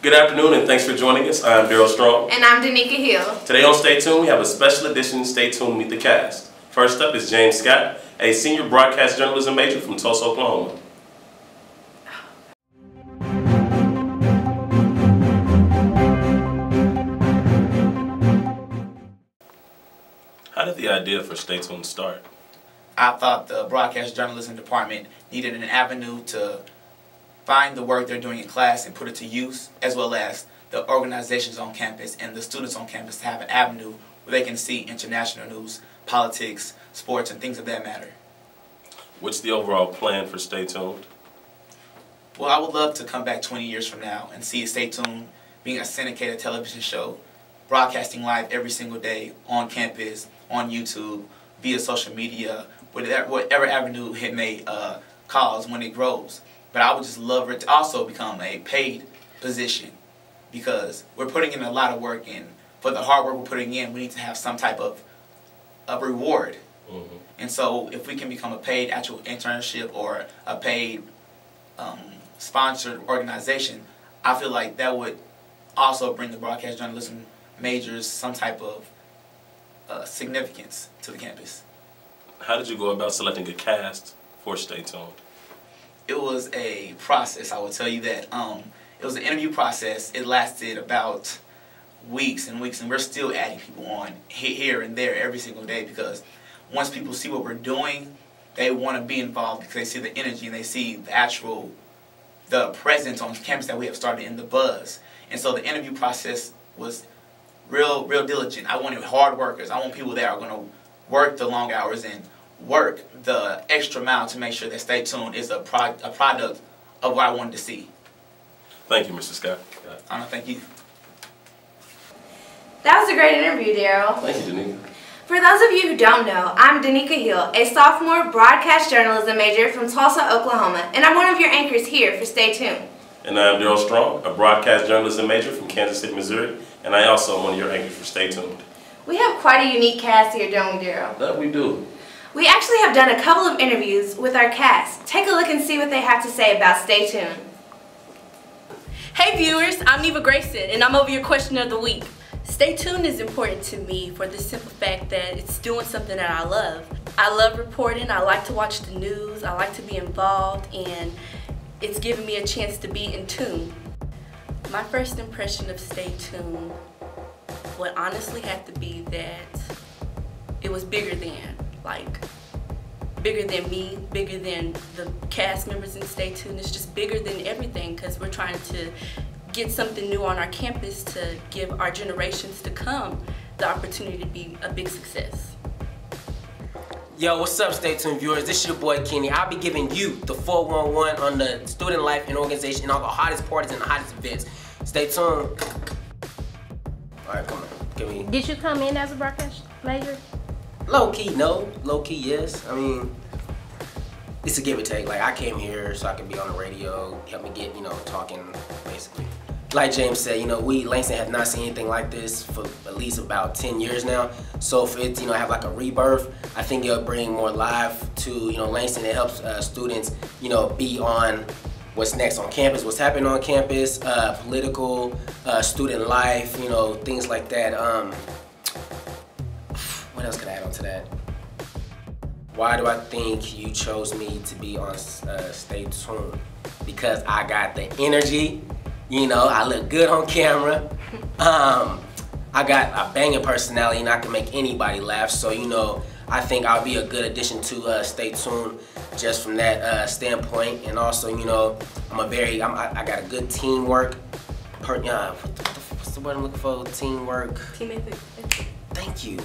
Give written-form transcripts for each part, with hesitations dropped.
Good afternoon and thanks for joining us. I'm Daryl Strong. And I'm Danica Hill. Today on Stay Tuned, we have a special edition Stay Tuned Meet the Cast. First up is James Scott, a senior broadcast journalism major from Tulsa, Oklahoma. How did the idea for Stay Tuned start? I thought the broadcast journalism department needed an avenue to find the work they're doing in class and put it to use, as well as the organizations on campus and the students on campus to have an avenue where they can see international news, politics, sports, and things of that matter. What's the overall plan for Stay Tuned? Well, I would love to come back 20 years from now and see Stay Tuned being a syndicated television show, broadcasting live every single day on campus, on YouTube, via social media, whatever avenue it may cause when it grows. But I would just love it to also become a paid position, because we're putting in a lot of work, and for the hard work we're putting in, we need to have some type of reward. Mm-hmm. And so if we can become a paid actual internship or a paid sponsored organization, I feel like that would also bring the broadcast journalism majors some type of significance to the campus. How did you go about selecting a cast for Stay Tuned? It was a process, I will tell you that. It was an interview process. It lasted about weeks and weeks, and we're still adding people on here and there every single day, because once people see what we're doing, they want to be involved because they see the energy and they see the presence on campus that we have started in the buzz. And so the interview process was real diligent. I wanted hard workers. I want people that are going to work the long hours and work the extra mile to make sure that Stay Tuned is a product of what I wanted to see. Thank you, Mr. Scott. Thank you. That was a great interview, Daryl. Thank you, Danica. For those of you who don't know, I'm Danica Hill, a sophomore broadcast journalism major from Tulsa, Oklahoma, and I'm one of your anchors here for Stay Tuned. And I'm Daryl Strong, a broadcast journalism major from Kansas City, Missouri, and I also am one of your anchors for Stay Tuned. We have quite a unique cast here, don't we, Daryl? That we do. We actually have done a couple of interviews with our cast. Take a look and see what they have to say about Stay Tuned. Hey viewers, I'm Neva Grayson, and I'm over your question of the week. Stay Tuned is important to me for the simple fact that it's doing something that I love. I love reporting, I like to watch the news, I like to be involved, and it's giving me a chance to be in tune. My first impression of Stay Tuned would honestly have to be that it was bigger than me, bigger than the cast members in Stay Tuned. It's just bigger than everything, because we're trying to get something new on our campus to give our generations to come the opportunity to be a big success. Yo, what's up, Stay Tuned viewers? This is your boy Kenny. I'll be giving you the 411 on the student life and organization and all the hottest parties and the hottest events. Stay tuned. All right, come on, give me. Did you come in as a broadcast major? Low key, no. Low key, yes. I mean, it's a give and take. Like, I came here so I could be on the radio, help me get, talking, basically. Like James said, Langston have not seen anything like this for at least about 10 years now. So for it to, have like a rebirth, I think it'll bring more life to, Langston. It helps students, be on what's next on campus, what's happening on campus, political, student life, things like that. What else could I add on to that? Why do I think you chose me to be on Stay Tuned? Because I got the energy, I look good on camera. I got a banging personality and I can make anybody laugh. So, I think I'll be a good addition to Stay Tuned just from that standpoint. And also, I got a good teamwork. What's the word I'm looking for? Teamwork. Team ethic. Thank you.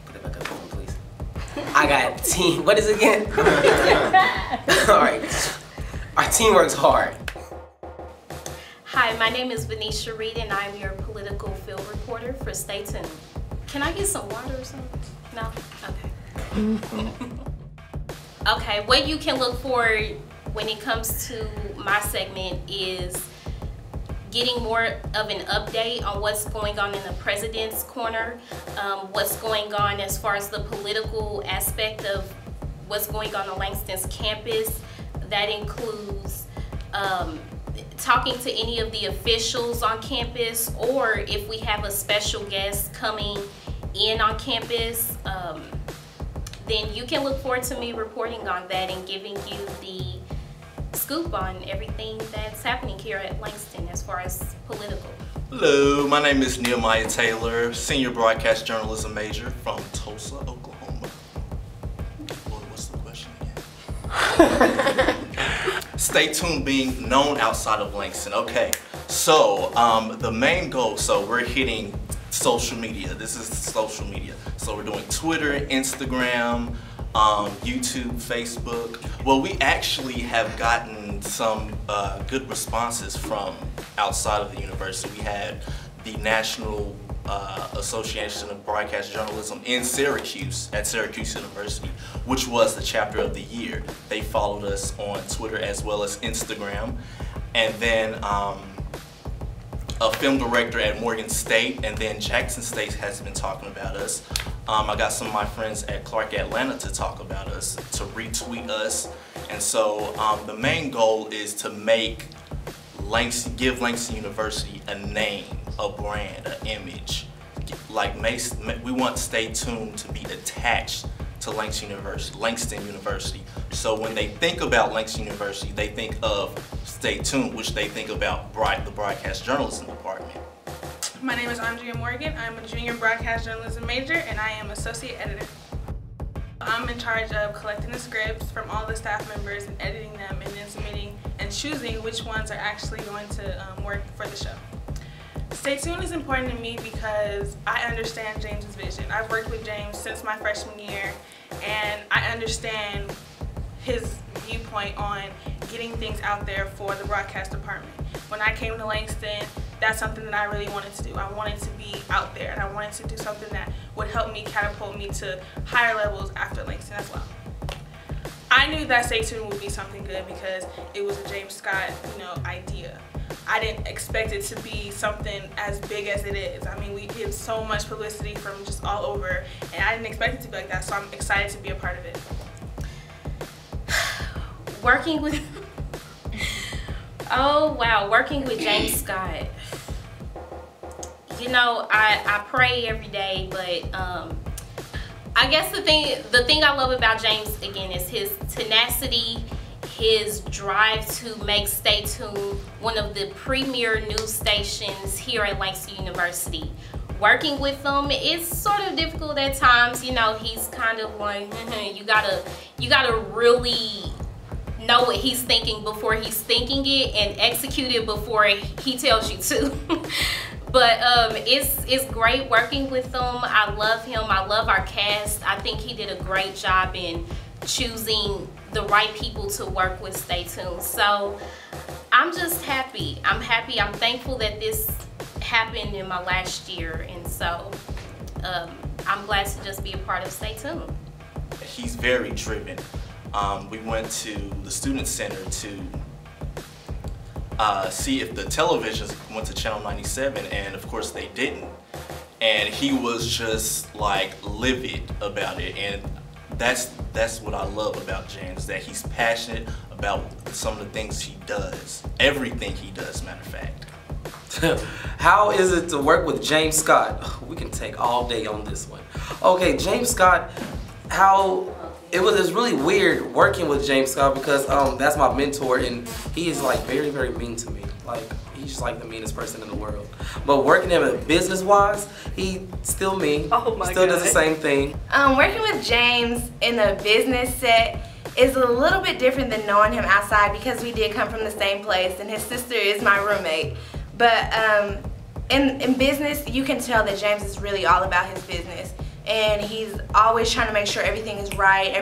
Put that back up, please. I got team. What is it again? All right. Our team works hard. Hi, my name is Venetia Reed, and I'm your political field reporter for Stay Tuned. Can I get some water or something? No? Okay. Okay, what you can look for when it comes to my segment is getting more of an update on what's going on in the President's Corner, what's going on as far as the political aspect of what's going on Langston's campus. That includes talking to any of the officials on campus, or if we have a special guest coming in on campus, then you can look forward to me reporting on that and giving you the scoop on everything that's happening here at Langston as far as political. Hello, my name is Nehemiah Taylor, senior broadcast journalism major from Tulsa, Oklahoma. Boy, what's the question again? Stay tuned being known outside of Langston. Okay, so the main goal, so we're hitting social media. This is social media. So we're doing Twitter, Instagram, YouTube, Facebook. Well, we actually have gotten some good responses from outside of the university. We had the National Association of Broadcast Journalism in Syracuse, at Syracuse University, which was the chapter of the year. They followed us on Twitter as well as Instagram. And then a film director at Morgan State, and then Jackson State has been talking about us. I got some of my friends at Clark Atlanta to talk about us, to retweet us. And so the main goal is to make Langston, give Langston University a name, a brand, an image. Like we want Stay Tuned to be attached to Langston University. So when they think about Langston University, they think of Stay Tuned, which they think about the Broadcast Journalism Department. My name is Andrea Morgan. I'm a junior broadcast journalism major and I am associate editor. I'm in charge of collecting the scripts from all the staff members and editing them and then submitting and choosing which ones are actually going to work for the show. Stay Tuned is important to me because I understand James's vision. I've worked with James since my freshman year and I understand his viewpoint on getting things out there for the broadcast department. When I came to Langston, that's something that I really wanted to do. I wanted to be out there and I wanted to do something that would help me catapult me to higher levels after Langston as well. I knew that Stay Tuned would be something good because it was a James Scott, idea. I didn't expect it to be something as big as it is. I mean, we get so much publicity from just all over, and I didn't expect it to be like that, so I'm excited to be a part of it. Working with, oh wow, working with James Scott. I pray every day, but I guess the thing I love about James, again, is his tenacity, his drive to make Stay Tuned one of the premier news stations here at Langston University. Working with him is sort of difficult at times. He's kind of like, you gotta really know what he's thinking before he's thinking it and execute it before he tells you to. But it's great working with him. I love him. I love our cast. I think he did a great job in choosing the right people to work with Stay Tuned. So I'm just happy. I'm happy. I'm thankful that this happened in my last year. And so I'm glad to just be a part of Stay Tuned. He's very driven. We went to the Student Center to see if the televisions went to Channel 97, and of course they didn't. And he was just like livid about it, and that's what I love about James, that he's passionate about some of the things he does. Everything he does, matter of fact. How is it to work with James Scott? We can take all day on this one. Okay, James Scott, it was really weird working with James Scott because that's my mentor and he is like very, very mean to me. Like, he's just like the meanest person in the world. But working him business-wise, he still mean. Oh my still God. Does the same thing. Working with James in the business set is a little bit different than knowing him outside because we did come from the same place and his sister is my roommate. But in business, you can tell that James is really all about his business. And he's always trying to make sure everything is right,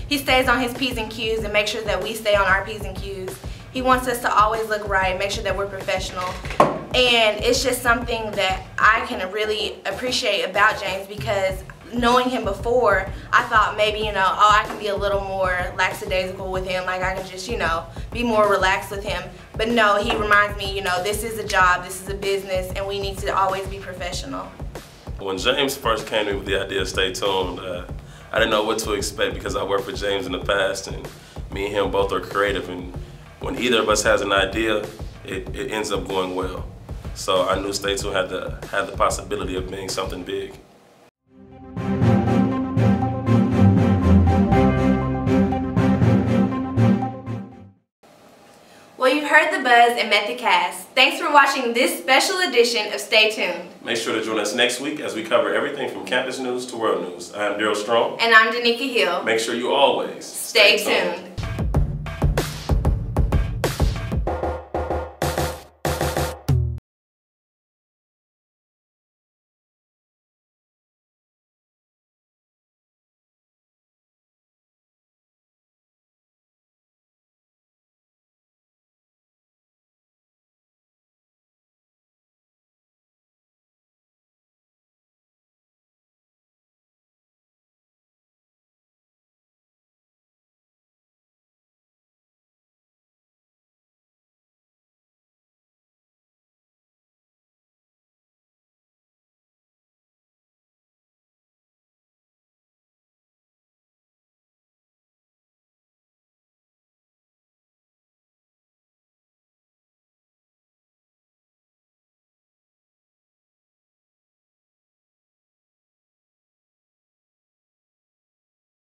he stays on his P's and Q's and make sure that we stay on our P's and Q's. He wants us to always look right, make sure that we're professional. And it's just something that I can really appreciate about James because knowing him before, I thought maybe, I can be a little more lackadaisical with him, like I can just, be more relaxed with him. But no, he reminds me, this is a job, this is a business, and we need to always be professional. When James first came to me with the idea of Stay Tuned, I didn't know what to expect because I worked with James in the past and me and him both are creative, and when either of us has an idea, it ends up going well. So I knew Stay Tuned had the possibility of being something big. Well, you've heard the buzz and met the cast. Thanks for watching this special edition of Stay Tuned. Make sure to join us next week as we cover everything from campus news to world news. I am Daryl Strong. And I'm Danica Hill. Make sure you always Stay tuned.